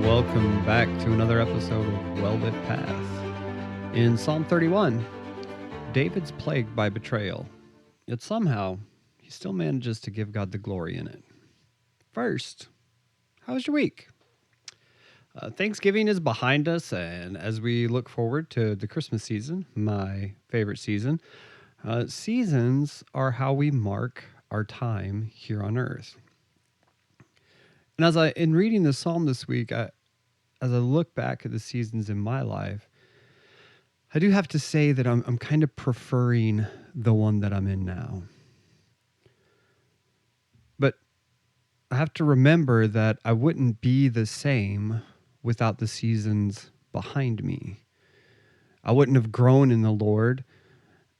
welcome back to another episode of Well-Lit Path. In Psalm 31, David's plagued by betrayal, yet somehow he still manages to give God the glory in it. First, how was your week? Thanksgiving is behind us, and as we look forward to the Christmas season, my favorite season, seasons are how we mark our time here on earth. And in reading the psalm this week, as I look back at the seasons in my life, I do have to say that I'm kind of preferring the one that I'm in now. But I have to remember that I wouldn't be the same without the seasons behind me. I wouldn't have grown in the Lord,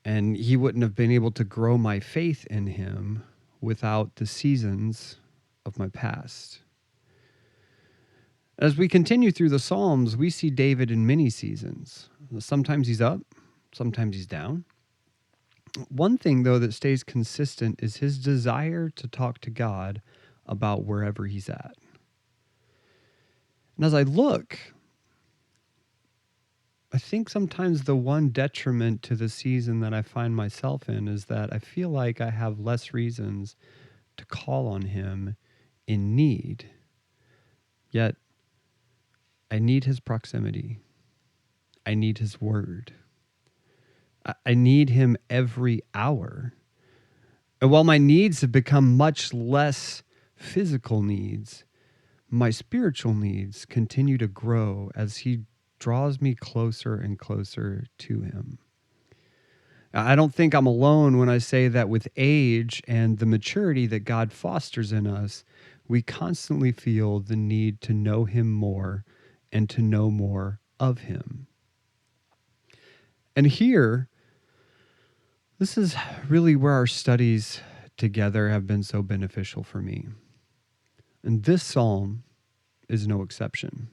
and He wouldn't have been able to grow my faith in Him without the seasons of my past. As we continue through the Psalms, we see David in many seasons. Sometimes he's up, sometimes he's down. One thing, though, that stays consistent is his desire to talk to God about wherever he's at. And as I look, I think sometimes the one detriment to the season that I find myself in is that I feel like I have less reasons to call on Him in need. Yet, I need His proximity. I need His word. I need Him every hour. And while my needs have become much less physical needs, my spiritual needs continue to grow as He draws me closer and closer to Him. I don't think I'm alone when I say that with age and the maturity that God fosters in us, we constantly feel the need to know Him more and to know more of Him. And here, this is really where our studies together have been so beneficial for me. And this psalm is no exception.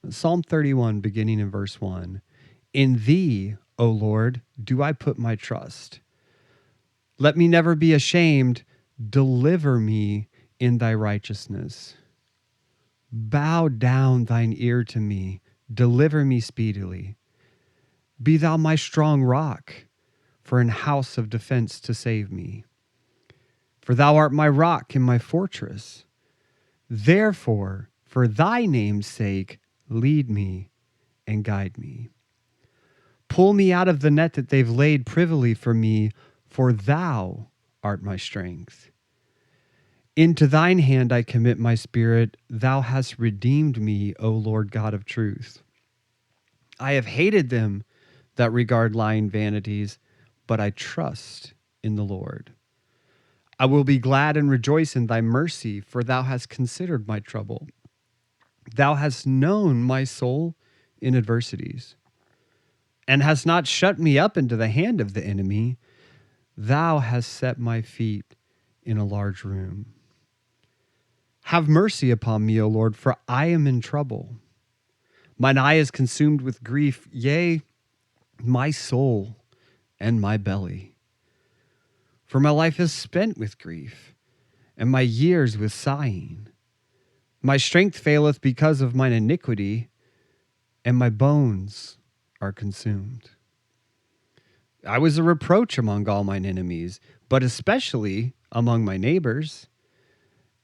Psalm 31, beginning in verse 1, "In Thee, O Lord, do I put my trust. Let me never be ashamed. Deliver me in Thy righteousness. Bow down Thine ear to me. Deliver me speedily. Be Thou my strong rock, for an house of defense to save me. For Thou art my rock and my fortress. Therefore, for Thy name's sake, lead me and guide me. Pull me out of the net that they've laid privily for me, for Thou art my strength. Into Thine hand I commit my spirit. Thou hast redeemed me, O Lord God of truth. I have hated them that regard lying vanities, but I trust in the Lord. I will be glad and rejoice in Thy mercy, for Thou hast considered my trouble. Thou hast known my soul in adversities, and hast not shut me up into the hand of the enemy. Thou hast set my feet in a large room. Have mercy upon me, O Lord, for I am in trouble. Mine eye is consumed with grief, yea, my soul and my belly. For my life is spent with grief, and my years with sighing. My strength faileth because of mine iniquity, and my bones are consumed. I was a reproach among all mine enemies, but especially among my neighbors,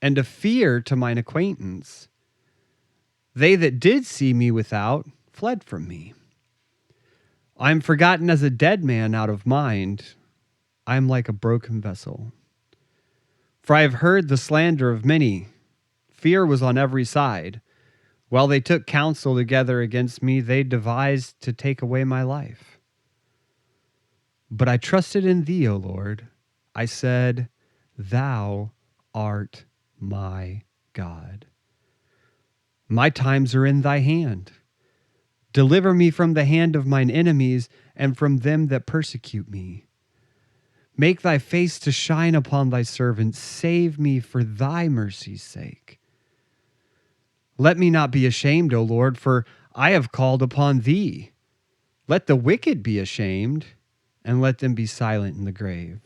and a fear to mine acquaintance. They that did see me without fled from me. I am forgotten as a dead man out of mind. I am like a broken vessel. For I have heard the slander of many. Fear was on every side. While they took counsel together against me, they devised to take away my life. But I trusted in Thee, O Lord. I said, Thou art my God. My times are in Thy hand. Deliver me from the hand of mine enemies and from them that persecute me. Make Thy face to shine upon Thy servant. Save me for Thy mercy's sake. Let me not be ashamed, O Lord, for I have called upon Thee. Let the wicked be ashamed, and let them be silent in the grave.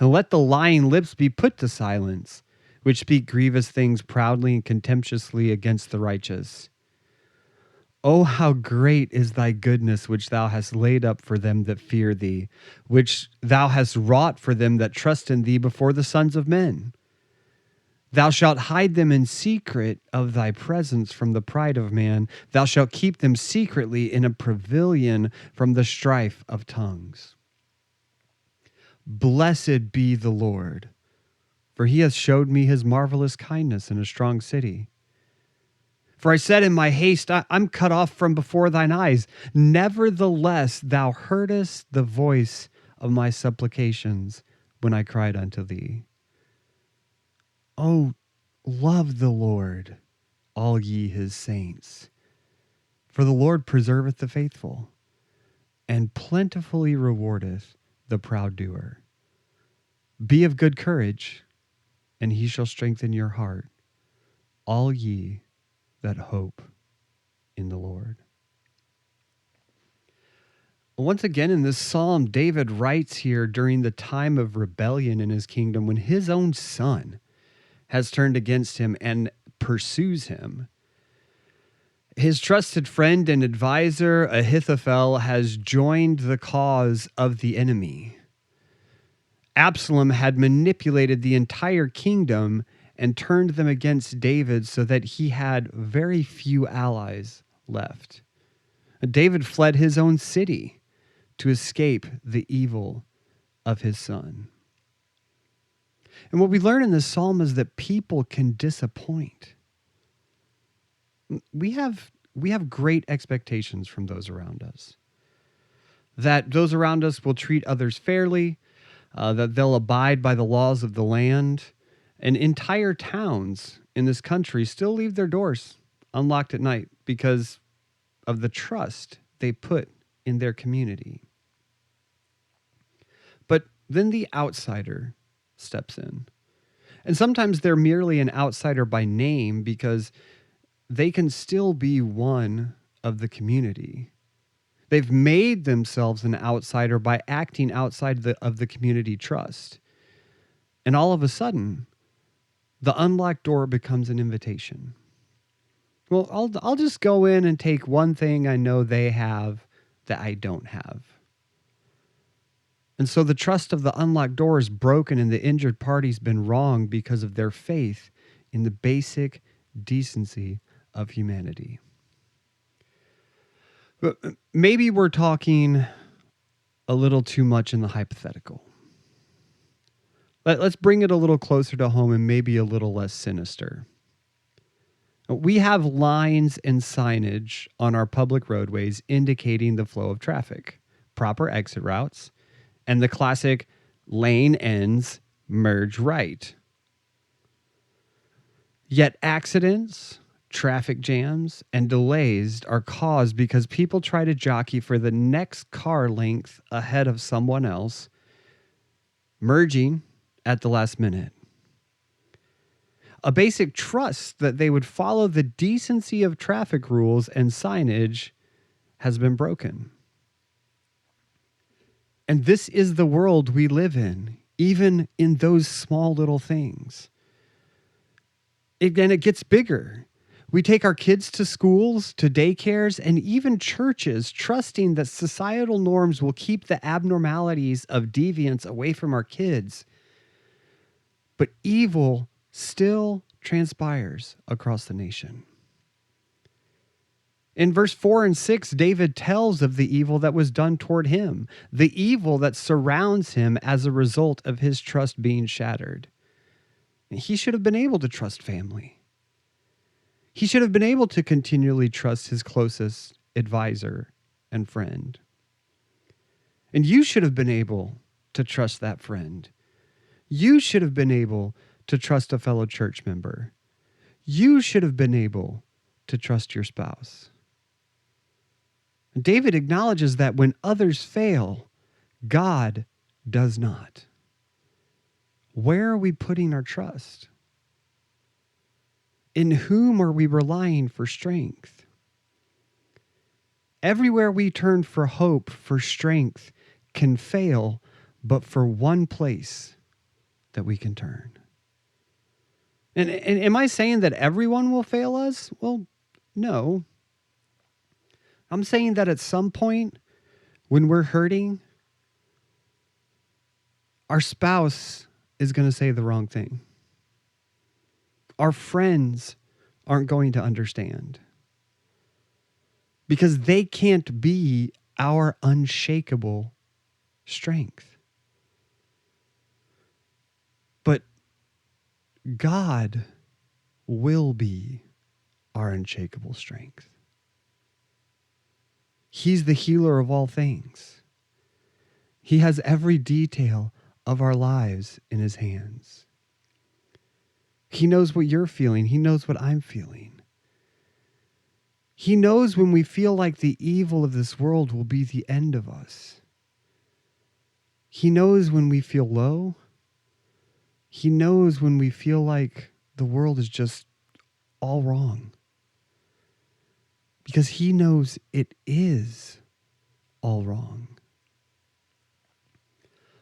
And let the lying lips be put to silence. which speak grievous things proudly and contemptuously against the righteous. Oh, how great is thy goodness, which thou hast laid up for them that fear thee, which thou hast wrought for them that trust in thee before the sons of men. Thou shalt hide them in secret of thy presence from the pride of man. Thou shalt keep them secretly in a pavilion from the strife of tongues. Blessed be the Lord, for he hath showed me his marvelous kindness in a strong city. For I said in my haste, I'm cut off from before thine eyes. Nevertheless, thou heardest the voice of my supplications when I cried unto thee. Oh, love the Lord, all ye his saints. For the Lord preserveth the faithful, and plentifully rewardeth the proud doer. Be of good courage, and he shall strengthen your heart, all ye that hope in the Lord. Once again, in this psalm, David writes here during the time of rebellion in his kingdom when his own son has turned against him and pursues him. His trusted friend and advisor, Ahithophel, has joined the cause of the enemy. Absalom had manipulated the entire kingdom and turned them against David so that he had very few allies left. David fled his own city to escape the evil of his son. And what we learn in this psalm is that people can disappoint. We have great expectations from those around us. That those around us will treat others fairly, that they'll abide by the laws of the land, and entire towns in this country still leave their doors unlocked at night because of the trust they put in their community. But then the outsider steps in. And sometimes they're merely an outsider by name because they can still be one of the community. They've made themselves an outsider by acting outside of the community trust. And all of a sudden, the unlocked door becomes an invitation. Well, I'll just go in and take one thing I know they have that I don't have. And so the trust of the unlocked door is broken and the injured party's been wronged because of their faith in the basic decency of humanity. But maybe we're talking a little too much in the hypothetical. Let's bring it a little closer to home and maybe a little less sinister. We have lines and signage on our public roadways indicating the flow of traffic, proper exit routes, and the classic lane ends, merge right. Yet accidents, traffic jams, and delays are caused because people try to jockey for the next car length ahead of someone else, merging at the last minute. A basic trust that they would follow the decency of traffic rules and signage has been broken. And this is the world we live in, even in those small little things. And it gets bigger. We take our kids to schools, to daycares, and even churches, trusting that societal norms will keep the abnormalities of deviance away from our kids. But evil still transpires across the nation. In verse 4 and 6, David tells of the evil that was done toward him, the evil that surrounds him as a result of his trust being shattered. He should have been able to trust family. He should have been able to continually trust his closest advisor and friend. And you should have been able to trust that friend. You should have been able to trust a fellow church member. You should have been able to trust your spouse. David acknowledges that when others fail, God does not. Where are we putting our trust? In whom are we relying for strength? Everywhere we turn for hope, for strength, can fail, but for one place that we can turn. And am I saying that everyone will fail us? Well, no. I'm saying that at some point when we're hurting, our spouse is going to say the wrong thing. Our friends aren't going to understand because they can't be our unshakable strength. But God will be our unshakable strength. He's the healer of all things. He has every detail of our lives in his hands. He knows what you're feeling. He knows what I'm feeling. He knows when we feel like the evil of this world will be the end of us. He knows when we feel low. He knows when we feel like the world is just all wrong. Because he knows it is all wrong.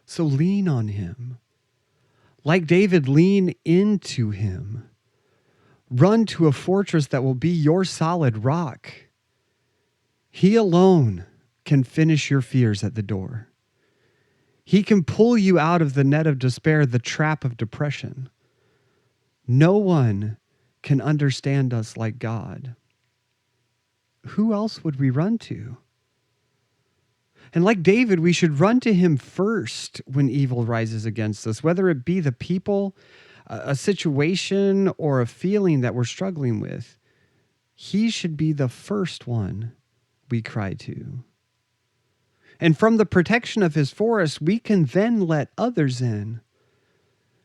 So lean on him. Like David, lean into him. Run to a fortress that will be your solid rock. He alone can finish your fears at the door. He can pull you out of the net of despair, the trap of depression. No one can understand us like God. Who else would we run to? And like David, we should run to him first when evil rises against us, whether it be the people, a situation, or a feeling that we're struggling with. He should be the first one we cry to. And from the protection of his forest, we can then let others in,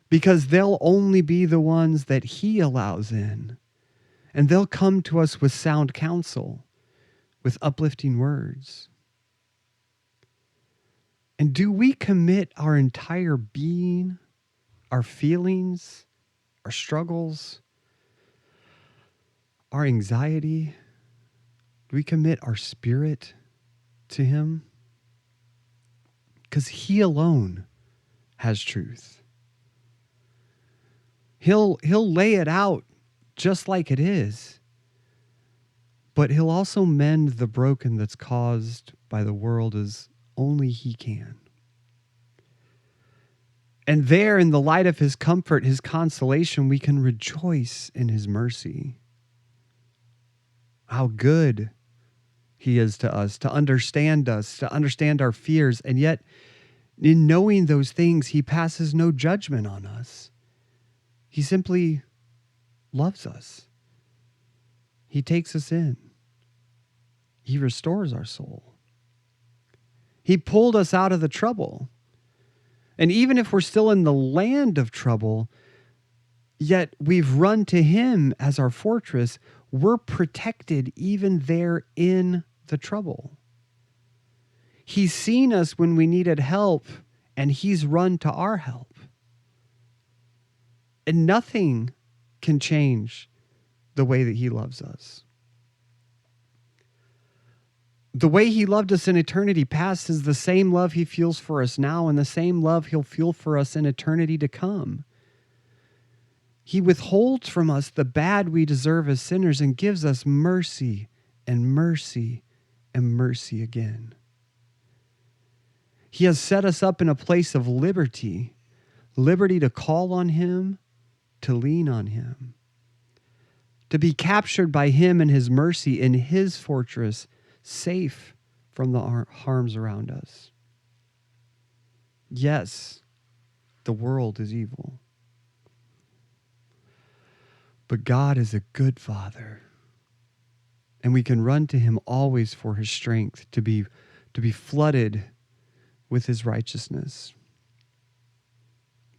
because they'll only be the ones that he allows in. And they'll come to us with sound counsel, with uplifting words. And do we commit our entire being, our feelings, our struggles, our anxiety? Do we commit our spirit to him? Because he alone has truth. He'll lay it out just like it is, but he'll also mend the broken that's caused by the world as only he can. And there, in the light of his comfort, his consolation, we can rejoice in his mercy. How good he is to us, to understand our fears. And yet, in knowing those things, he passes no judgment on us. He simply loves us. He takes us in. He restores our soul. He pulled us out of the trouble. And even if we're still in the land of trouble, yet we've run to him as our fortress, we're protected even there in the trouble. He's seen us when we needed help, and he's run to our help. And nothing can change the way that he loves us. The way he loved us in eternity past is the same love he feels for us now, and the same love he'll feel for us in eternity to come. He withholds from us the bad we deserve as sinners and gives us mercy and mercy and mercy again. He has set us up in a place of liberty, liberty to call on him, to lean on him, to be captured by him and his mercy in his fortress, safe from the harms around us. Yes, the world is evil, but God is a good Father, and we can run to him always for his strength, to be flooded with his righteousness.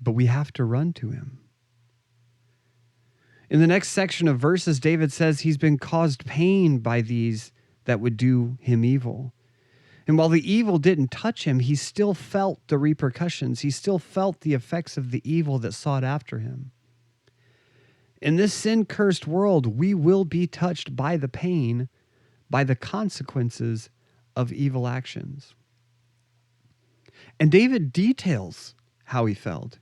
But we have to run to him. In the next section of verses, David says he's been caused pain by these that would do him evil. And while the evil didn't touch him, he still felt the repercussions. He still felt the effects of the evil that sought after him. In this sin-cursed world, we will be touched by the pain, by the consequences of evil actions. And David details how he felt.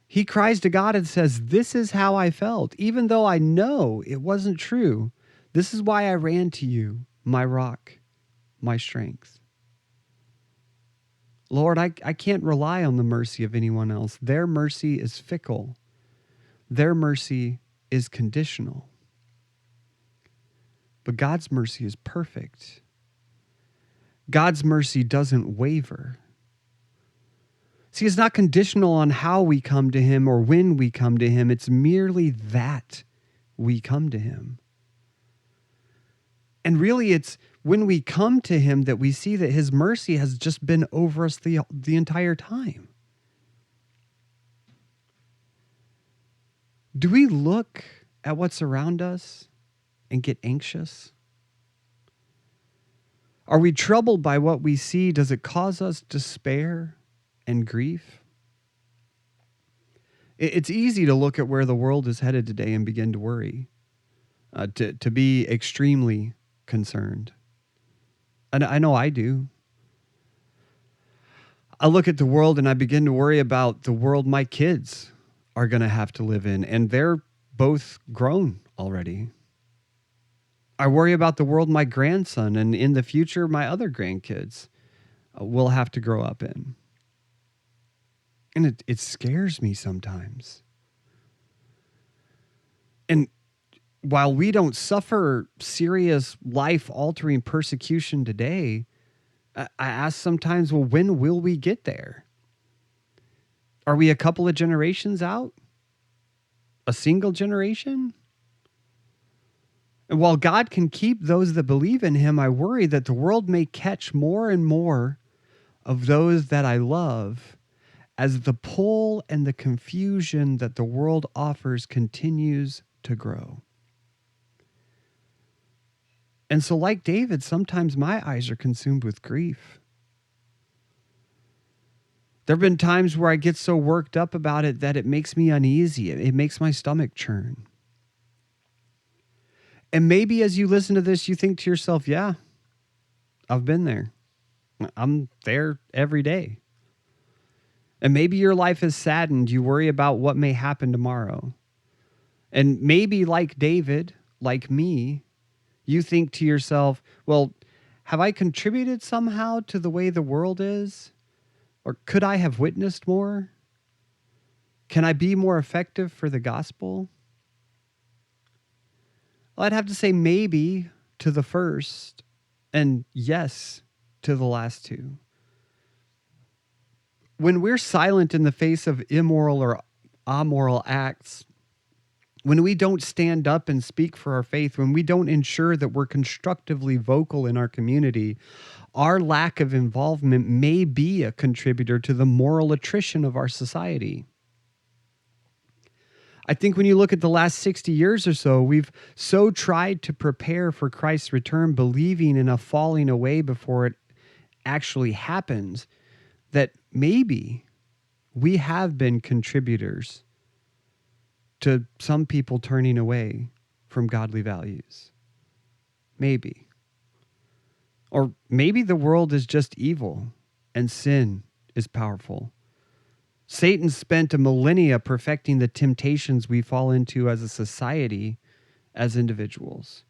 He cries to God and says, "This is how I felt, even though I know it wasn't true. This is why I ran to you, my rock, my strength." Lord, I can't rely on the mercy of anyone else. Their mercy is fickle. Their mercy is conditional. But God's mercy is perfect. God's mercy doesn't waver. See, it's not conditional on how we come to him or when we come to him. It's merely that we come to him. And really, it's when we come to him that we see that his mercy has just been over us the entire time. Do we look at what's around us and get anxious? Are we troubled by what we see? Does it cause us despair and grief? It's easy to look at where the world is headed today and begin to worry, to be extremely concerned. And I know I do. I look at the world and I begin to worry about the world my kids are going to have to live in, and they're both grown already. I worry about the world my grandson and in the future my other grandkids will have to grow up in. And it scares me sometimes. And while we don't suffer serious life-altering persecution today, I ask sometimes, well, when will we get there? Are we a couple of generations out? A single generation? And while God can keep those that believe in him, I worry that the world may catch more and more of those that I love as the pull and the confusion that the world offers continues to grow. And so, like David, sometimes my eyes are consumed with grief. There have been times where I get so worked up about it that it makes me uneasy. It makes my stomach churn. And maybe as you listen to this, you think to yourself, yeah, I've been there. I'm there every day. And maybe your life is saddened. You worry about what may happen tomorrow. And maybe like David, like me, you think to yourself, well, have I contributed somehow to the way the world is? Or could I have witnessed more? Can I be more effective for the gospel? Well, I'd have to say maybe to the first and yes to the last two. When we're silent in the face of immoral or amoral acts, when we don't stand up and speak for our faith, when we don't ensure that we're constructively vocal in our community, our lack of involvement may be a contributor to the moral attrition of our society. I think when you look at the last 60 years or so, we've so tried to prepare for Christ's return, believing in a falling away before it actually happens, that maybe we have been contributors to some people turning away from godly values. Maybe. Or maybe the world is just evil and sin is powerful. Satan spent a millennia perfecting the temptations we fall into as a society, as individuals.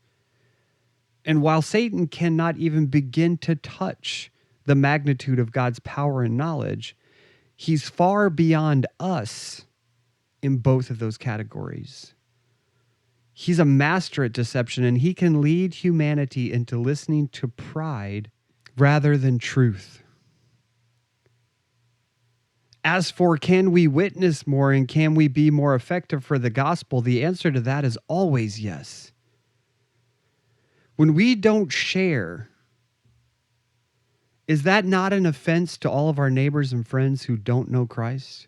And while Satan cannot even begin to touch the magnitude of God's power and knowledge, he's far beyond us in both of those categories. He's a master at deception, and he can lead humanity into listening to pride rather than truth. As for can we witness more and can we be more effective for the gospel, the answer to that is always yes. When we don't share, is that not an offense to all of our neighbors and friends who don't know Christ?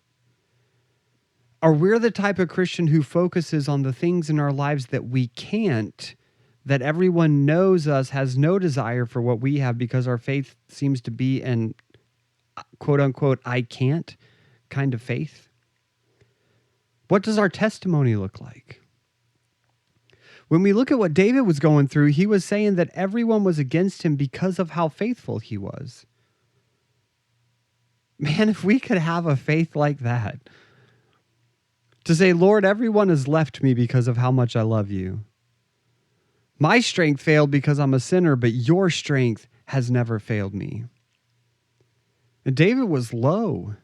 Are we the type of Christian who focuses on the things in our lives that we can't, that everyone knows us has no desire for what we have because our faith seems to be an quote unquote, I can't kind of faith? What does our testimony look like? When we look at what David was going through, he was saying that everyone was against him because of how faithful he was. Man, if we could have a faith like that, To say, Lord, everyone has left me because of how much I love you. My strength failed because I'm a sinner, but your strength has never failed me. And David was low.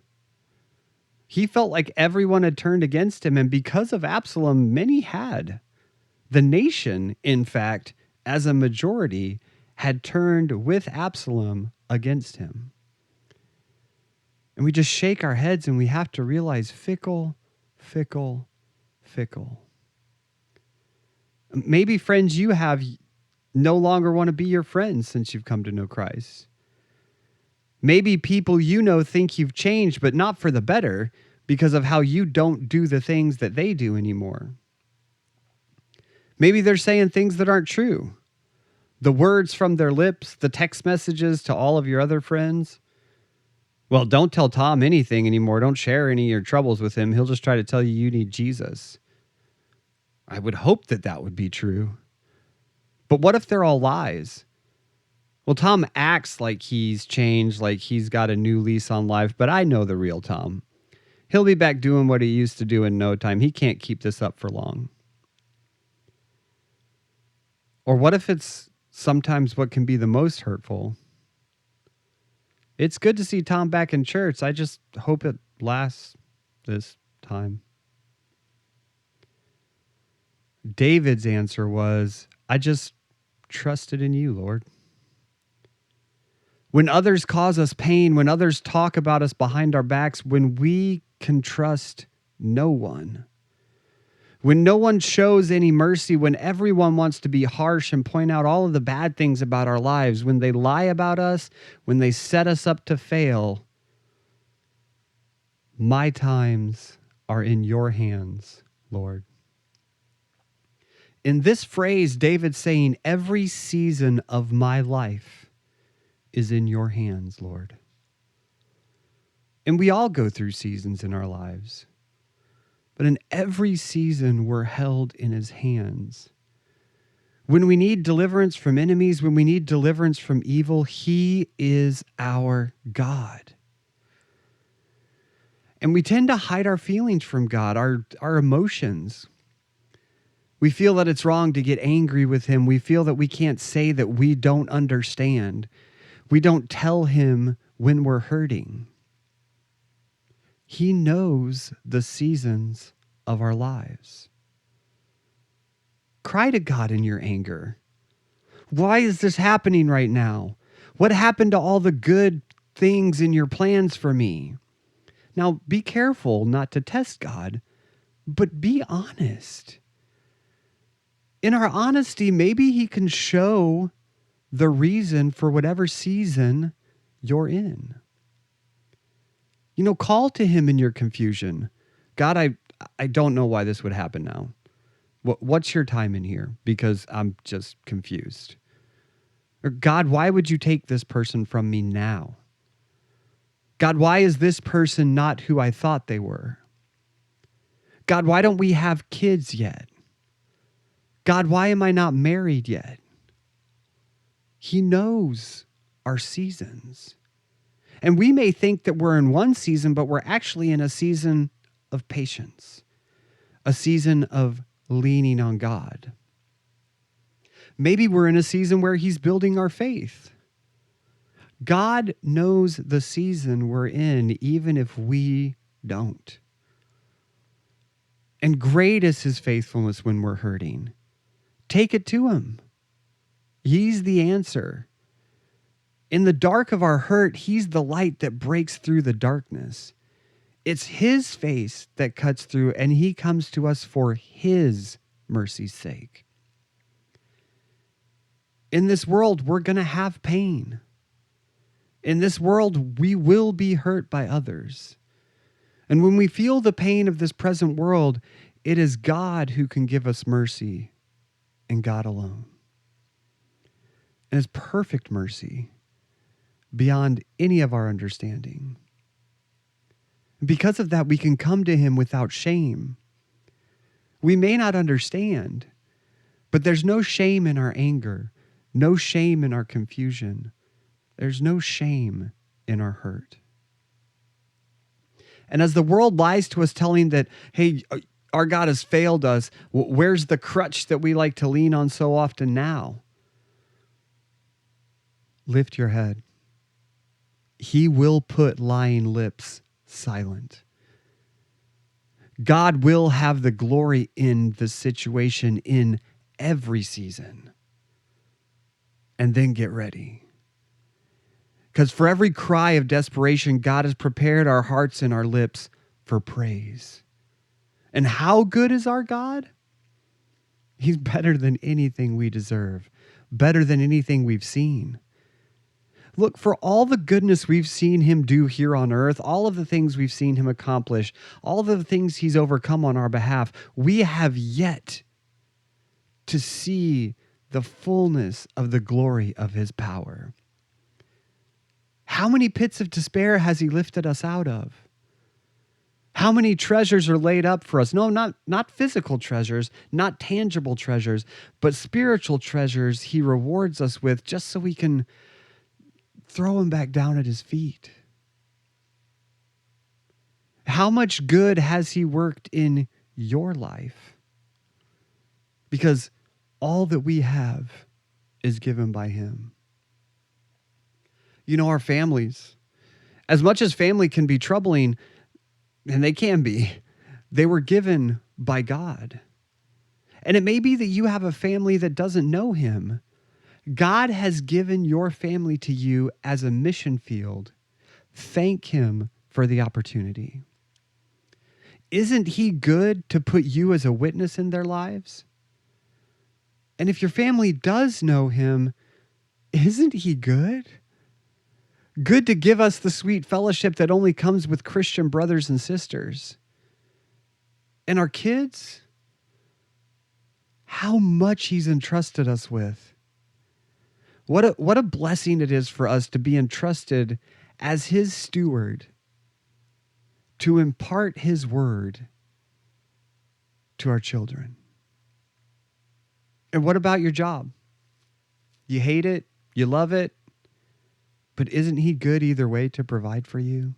He felt like everyone had turned against him, and because of Absalom, many had. The nation, in fact, as a majority, had turned with Absalom against him. And we just shake our heads and we have to realize fickle, fickle, fickle. Maybe friends you have no longer want to be your friends since you've come to know Christ. Maybe people you know think you've changed, but not for the better because of how you don't do the things that they do anymore. Maybe they're saying things that aren't true. The words from their lips, the text messages to all of your other friends. Well, don't tell Tom anything anymore. Don't share any of your troubles with him. He'll just try to tell you you need Jesus. I would hope that that would be true. But what if they're all lies? Well, Tom acts like he's changed, like he's got a new lease on life, but I know the real Tom. He'll be back doing what he used to do in no time. He can't keep this up for long. Or what if it's sometimes what can be the most hurtful? It's good to see Tom back in church. I just hope it lasts this time. David's answer was, I just trusted in you, Lord. When others cause us pain, when others talk about us behind our backs, when we can trust no one, when no one shows any mercy, when everyone wants to be harsh and point out all of the bad things about our lives, when they lie about us, when they set us up to fail, my times are in your hands, Lord. In this phrase, David's saying, every season of my life is in your hands, Lord. And we all go through seasons in our lives. But in every season, we're held in his hands. When we need deliverance from enemies, when we need deliverance from evil, he is our God. And we tend to hide our feelings from God, our emotions. We feel that it's wrong to get angry with him. We feel that we can't say that we don't understand. We don't tell him when we're hurting. He knows the seasons of our lives. Cry to God in your anger. Why is this happening right now? What happened to all the good things in your plans for me? Now, be careful not to test God, but be honest. In our honesty, maybe he can show the reason for whatever season you're in. Call to him in your confusion. God, I don't know why this would happen now. What's your time in here? Because I'm just confused. Or God, why would you take this person from me now? God, why is this person not who I thought they were? God, why don't we have kids yet? God, why am I not married yet? He knows our seasons. And we may think that we're in one season, but we're actually in a season of patience, a season of leaning on God. Maybe we're in a season where he's building our faith. God knows the season we're in, even if we don't. And great is his faithfulness when we're hurting. Take it to him. He's the answer. In the dark of our hurt, he's the light that breaks through the darkness. It's his face that cuts through, and he comes to us for his mercy's sake. In this world, we're going to have pain. In this world, we will be hurt by others. And when we feel the pain of this present world, it is God who can give us mercy, and God alone. And his perfect mercy beyond any of our understanding. Because of that, we can come to him without shame. We may not understand, but there's no shame in our anger, no shame in our confusion. There's no shame in our hurt. And as the world lies to us telling that, hey, Our God has failed us. Where's the crutch that we like to lean on so often now? Lift your head. He will put lying lips silent. God will have the glory in the situation in every season. And then get ready. Because for every cry of desperation, God has prepared our hearts and our lips for praise. And how good is our God? He's better than anything we deserve, better than anything we've seen. Look, for all the goodness we've seen him do here on earth, all of the things we've seen him accomplish, all of the things he's overcome on our behalf, we have yet to see the fullness of the glory of his power. How many pits of despair has he lifted us out of? How many treasures are laid up for us? No, not physical treasures, not tangible treasures, but spiritual treasures he rewards us with just so we can throw him back down at his feet. How much good has he worked in your life? Because all that we have is given by him. You know, our families, as much as family can be troubling, and they can be, they were given by God. And it may be that you have a family that doesn't know him. God has given your family to you as a mission field. Thank him for the opportunity. Isn't he good to put you as a witness in their lives? And if your family does know him, isn't he good? Good to give us the sweet fellowship that only comes with Christian brothers and sisters. And our kids, how much he's entrusted us with. What a blessing it is for us to be entrusted as his steward to impart his word to our children. And what about your job? You hate it, you love it, but isn't he good either way to provide for you?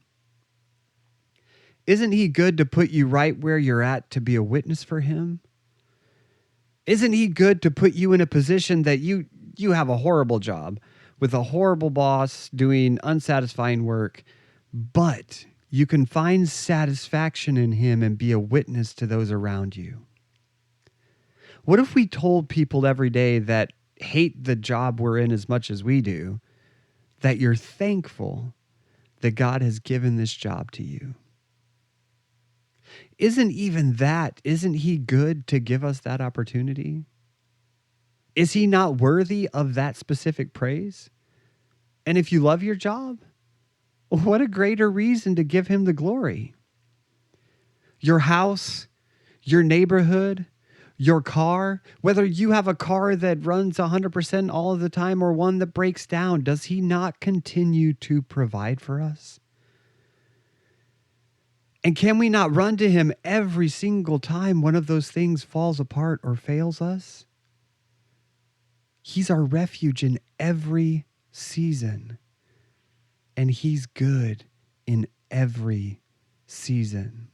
Isn't he good to put you right where you're at to be a witness for him? Isn't he good to put you in a position that you have a horrible job with a horrible boss doing unsatisfying work, but you can find satisfaction in him and be a witness to those around you? What if we told people every day that hate the job we're in as much as we do, that you're thankful that God has given this job to you? Isn't he good to give us that opportunity? Is he not worthy of that specific praise? And if you love your job, what a greater reason to give him the glory. Your house, your neighborhood, your car, whether you have a car that runs 100% all of the time or one that breaks down, does he not continue to provide for us? And can we not run to him every single time one of those things falls apart or fails us? He's our refuge in every season. And he's good in every season.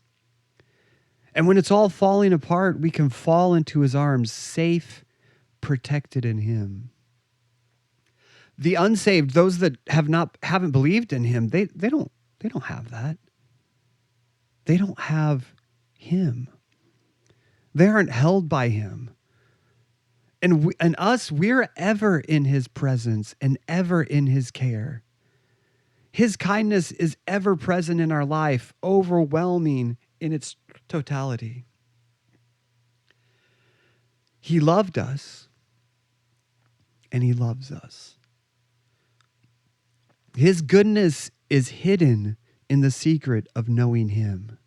And when it's all falling apart, we can fall into his arms, safe, protected in him. The unsaved, those that haven't believed in him, they don't have that. They don't have him. They aren't held by him. And we're ever in his presence and ever in his care. His kindness is ever present in our life, overwhelming in its totality. He loved us, and he loves us. His goodness is hidden in the secret of knowing him.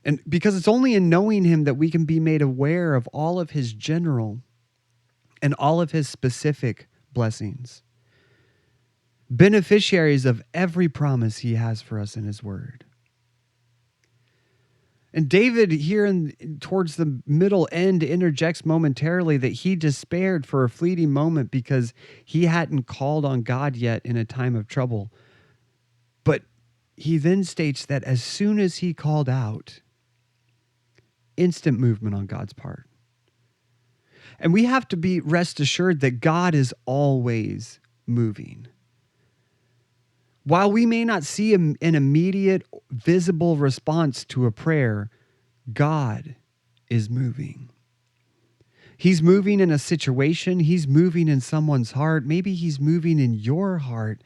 And because it's only in knowing him that we can be made aware of all of his general and all of his specific blessings. Beneficiaries of every promise he has for us in his word. And David here towards the middle end interjects momentarily that he despaired for a fleeting moment because he hadn't called on God yet in a time of trouble. But he then states that as soon as he called out, instant movement on God's part. And we have to be rest assured that God is always moving. While we may not see an immediate, visible response to a prayer, God is moving. He's moving in a situation. He's moving in someone's heart. Maybe he's moving in your heart.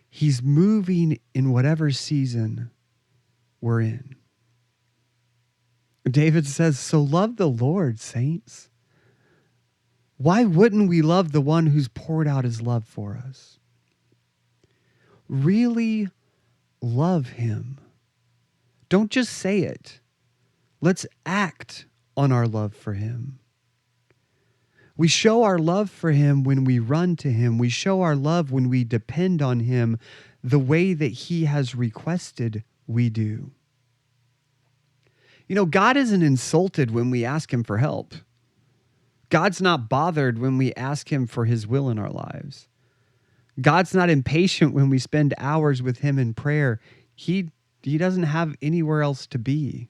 He's moving in whatever season we're in. David says, so love the Lord, saints. Why wouldn't we love the one who's poured out his love for us? Really love him. Don't just say it. Let's act on our love for him. We show our love for him when we run to him. We show our love when we depend on him the way that he has requested we do. You know, God isn't insulted when we ask him for help. God's not bothered when we ask him for his will in our lives. God's not impatient when we spend hours with him in prayer. He doesn't have anywhere else to be.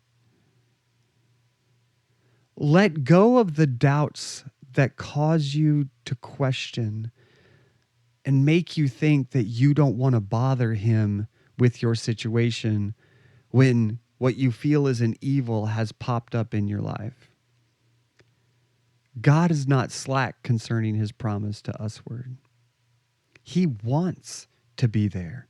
Let go of the doubts that cause you to question and make you think that you don't want to bother him with your situation when what you feel is an evil has popped up in your life. God is not slack concerning his promise to usward. He wants to be there.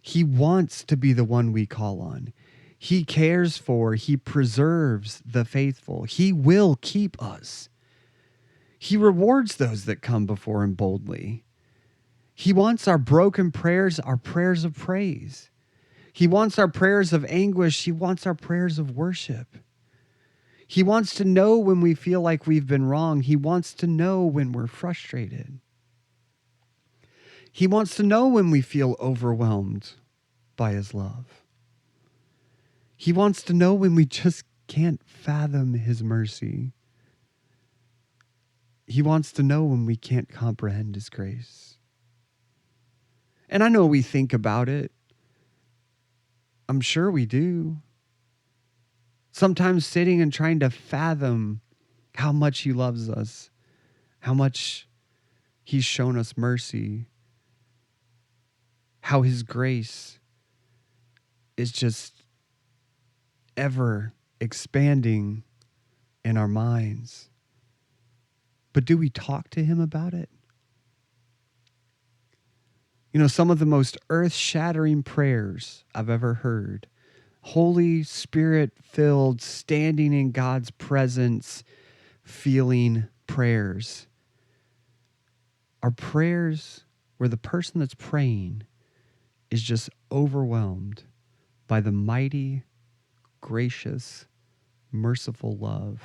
He wants to be the one we call on. He cares for, he preserves the faithful. He will keep us. He rewards those that come before him boldly. He wants our broken prayers, our prayers of praise. He wants our prayers of anguish. He wants our prayers of worship. He wants to know when we feel like we've been wrong. He wants to know when we're frustrated. He wants to know when we feel overwhelmed by his love. He wants to know when we just can't fathom his mercy. He wants to know when we can't comprehend his grace. And I know we think about it. I'm sure we do. Sometimes sitting and trying to fathom how much he loves us, how much he's shown us mercy, how his grace is just ever expanding in our minds. But do we talk to him about it? You know, some of the most earth-shattering prayers I've ever heard, Holy Spirit-filled, standing in God's presence, feeling prayers, are prayers where the person that's praying is just overwhelmed by the mighty, gracious, merciful love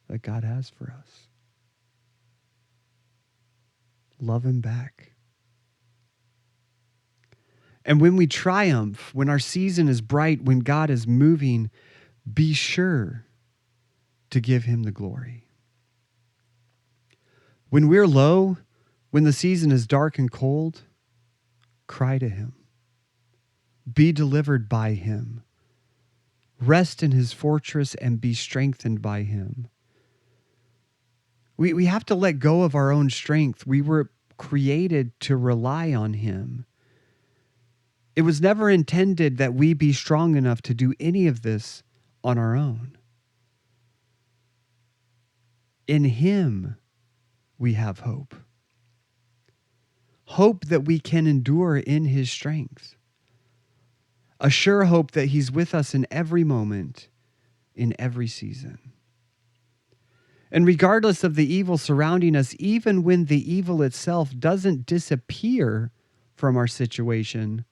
that God has for us. Love him back. And when we triumph, when our season is bright, when God is moving, be sure to give him the glory. When we're low, when the season is dark and cold, cry to him. Be delivered by him. Rest in his fortress and be strengthened by him. We have to let go of our own strength. We were created to rely on him. It was never intended that we be strong enough to do any of this on our own. In him, we have hope. Hope that we can endure in his strength. A sure hope that he's with us in every moment, in every season. And regardless of the evil surrounding us, even when the evil itself doesn't disappear from our situation,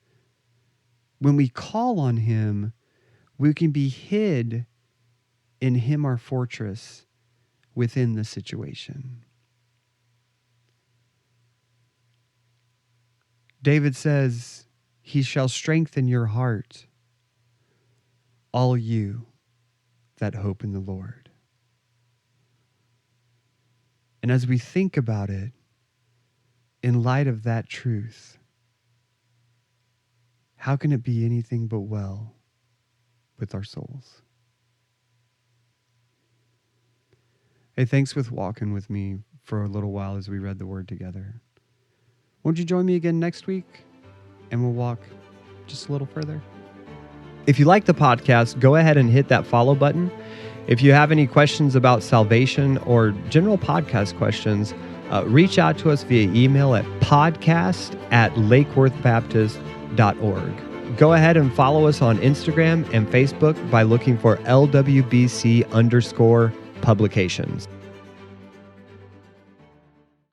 when we call on him, we can be hid in him, our fortress, within the situation. David says, he shall strengthen your heart, all you that hope in the Lord. And as we think about it, in light of that truth, how can it be anything but well with our souls? Hey, thanks with walking with me for a little while as we read the word together. Won't you join me again next week? And we'll walk just a little further. If you like the podcast, go ahead and hit that follow button. If you have any questions about salvation or general podcast questions, reach out to us via email at podcast@lakeworthbaptist.org. Go ahead and follow us on Instagram and Facebook by looking for LWBC_publications.